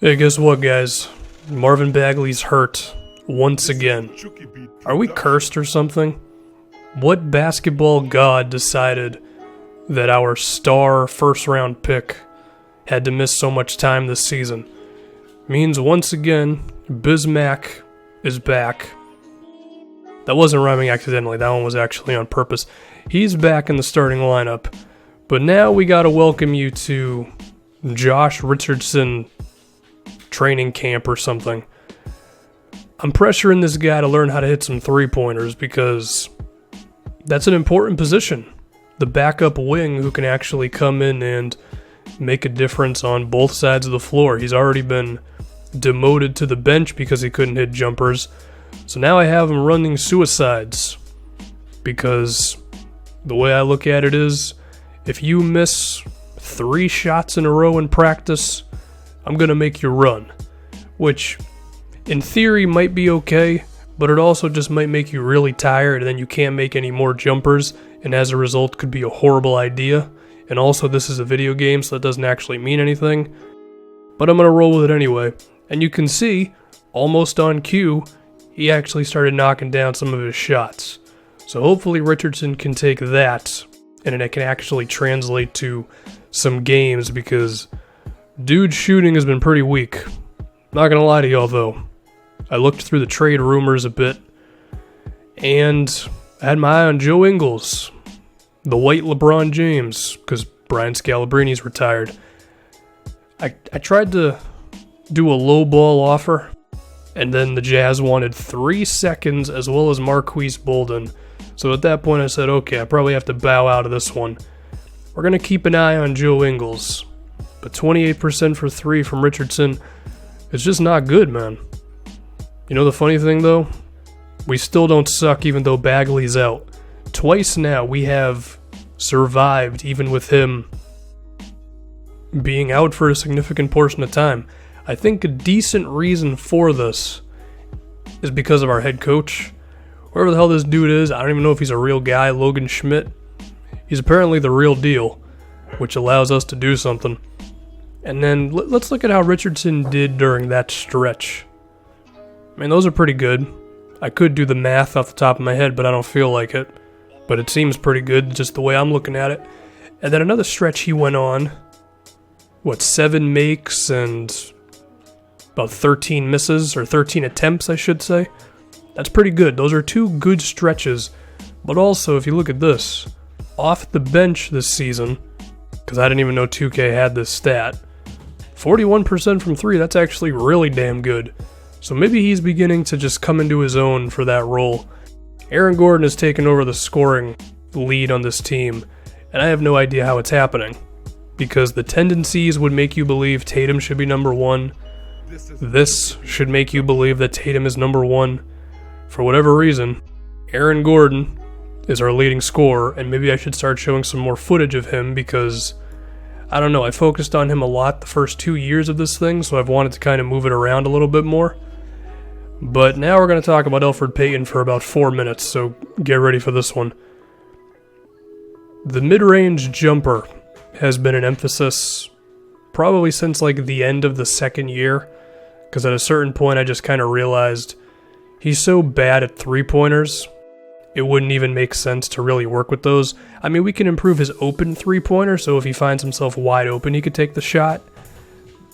Hey, guess what, guys? Marvin Bagley's hurt once again. Are we cursed or something? What basketball god decided that our star first-round pick had to miss so much time this season? Means once again, Bismack is back. That wasn't rhyming accidentally, that one was actually on purpose. He's back in the starting lineup, but now we gotta welcome you to Josh Richardson training camp or something. I'm pressuring this guy to learn how to hit some three-pointers because that's an important position. The backup wing who can actually come in and make a difference on both sides of the floor. He's already been demoted to the bench because he couldn't hit jumpers. So now I have him running suicides because the way I look at it is, if you miss 3 shots in a row in practice, I'm going to make you run, which in theory might be okay, but it also just might make you really tired and then you can't make any more jumpers, and as a result could be a horrible idea. And also this is a video game, so that doesn't actually mean anything, but I'm going to roll with it anyway. And you can see, almost on cue, he actually started knocking down some of his shots. So hopefully Richardson can take that and it can actually translate to some games, because dude's shooting has been pretty weak. Not gonna lie to y'all though. I looked through the trade rumors a bit, and I had my eye on Joe Ingles, the white LeBron James, because Brian Scalabrini's retired. I tried to do a low ball offer, and then the Jazz wanted 3 seconds as well as Marquise Bolden. So at that point I said, okay, I probably have to bow out of this one. We're gonna keep an eye on Joe Ingles. But 28% for 3 from Richardson is just not good, man. You know the funny thing, though? We still don't suck even though Bagley's out. Twice now we have survived even with him being out for a significant portion of time. I think a decent reason for this is because of our head coach. Whoever the hell this dude is, I don't even know if he's a real guy, Logan Schmidt. He's apparently the real deal, which allows us to do something. And then let's look at how Richardson did during that stretch. I mean, those are pretty good. I could do the math off the top of my head, but I don't feel like it. But it seems pretty good, just the way I'm looking at it. And then another stretch he went on, 7 makes and about 13 misses, or 13 attempts, I should say. That's pretty good. Those are 2 good stretches. But also, if you look at this, off the bench this season, because I didn't even know 2K had this stat, 41% from 3, that's actually really damn good. So maybe he's beginning to just come into his own for that role. Aaron Gordon has taken over the scoring lead on this team, and I have no idea how it's happening, because the tendencies would make you believe Tatum should be number 1. This should make you believe that Tatum is number 1. For whatever reason, Aaron Gordon is our leading scorer, and maybe I should start showing some more footage of him because, I don't know, I focused on him a lot the first 2 years of this thing, so I've wanted to kind of move it around a little bit more. But now we're going to talk about Elfrid Payton for about 4 minutes, so get ready for this one. The mid-range jumper has been an emphasis probably since like the end of the second year, because at a certain point I just kind of realized he's so bad at three-pointers, it wouldn't even make sense to really work with those. I mean, we can improve his open three-pointer, so if he finds himself wide open, he could take the shot.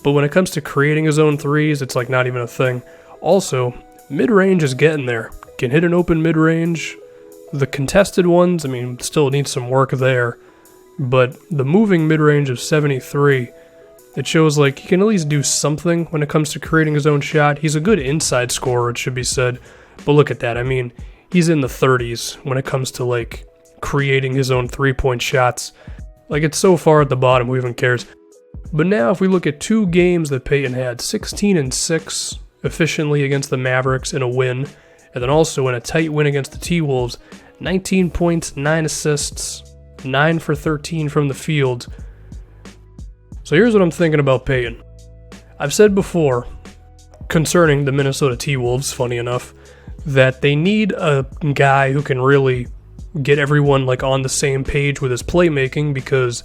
But when it comes to creating his own threes, it's like not even a thing. Also, mid-range is getting there. Can hit an open mid-range. The contested ones, I mean, still needs some work there. But the moving mid-range of 73, it shows like he can at least do something when it comes to creating his own shot. He's a good inside scorer, it should be said. But look at that, I mean, he's in the 30s when it comes to like creating his own three-point shots. Like, it's so far at the bottom, who even cares? But now if we look at 2 games that Payton had, 16-6 efficiently against the Mavericks in a win, and then also in a tight win against the T-Wolves, 19 points, 9 assists, 9 for 13 from the field. So here's what I'm thinking about Payton. I've said before, concerning the Minnesota T-Wolves, funny enough, that they need a guy who can really get everyone like on the same page with his playmaking, because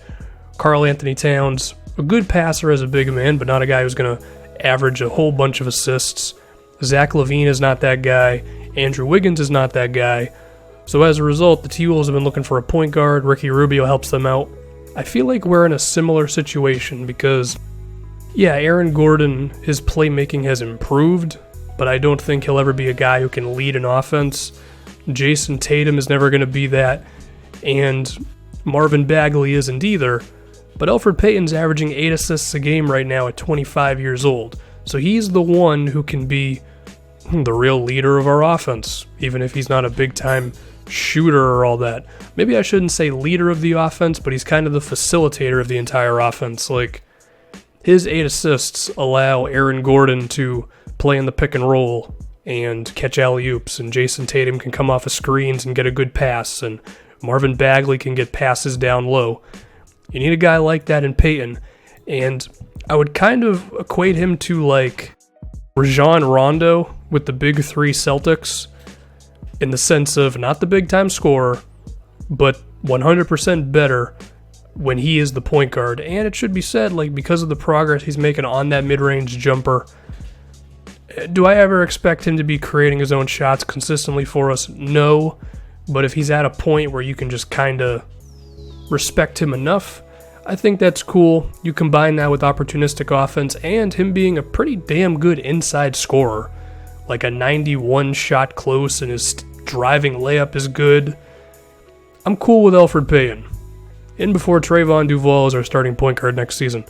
Karl Anthony Towns, a good passer as a big man, but not a guy who's going to average a whole bunch of assists. Zach LaVine is not that guy. Andrew Wiggins is not that guy. So as a result, the T-Wolves have been looking for a point guard. Ricky Rubio helps them out. I feel like we're in a similar situation because, yeah, Aaron Gordon, his playmaking has improved, but I don't think he'll ever be a guy who can lead an offense. Jason Tatum is never going to be that, and Marvin Bagley isn't either. But Elfrid Payton's averaging 8 assists a game right now at 25 years old. So he's the one who can be the real leader of our offense, even if he's not a big-time shooter or all that. Maybe I shouldn't say leader of the offense, but he's kind of the facilitator of the entire offense. Like, his 8 assists allow Aaron Gordon to play in the pick and roll and catch alley-oops, and Jason Tatum can come off of screens and get a good pass, and Marvin Bagley can get passes down low. You need a guy like that in Payton, and I would kind of equate him to like Rajon Rondo with the Big Three Celtics, in the sense of not the big-time scorer, but 100% better when he is the point guard. And it should be said, like, because of the progress he's making on that mid-range jumper, do I ever expect him to be creating his own shots consistently for us? No, but if he's at a point where you can just kind of respect him enough, I think that's cool. You combine that with opportunistic offense and him being a pretty damn good inside scorer. Like a 91 shot close and his driving layup is good. I'm cool with Elfrid Payton. In before Trayvon Duval is our starting point guard next season.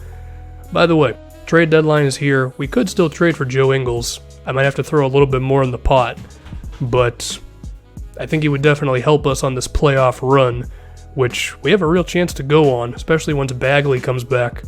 By the way, trade deadline is here. We could still trade for Joe Ingles. I might have to throw a little bit more in the pot, but I think he would definitely help us on this playoff run, which we have a real chance to go on, especially once Bagley comes back.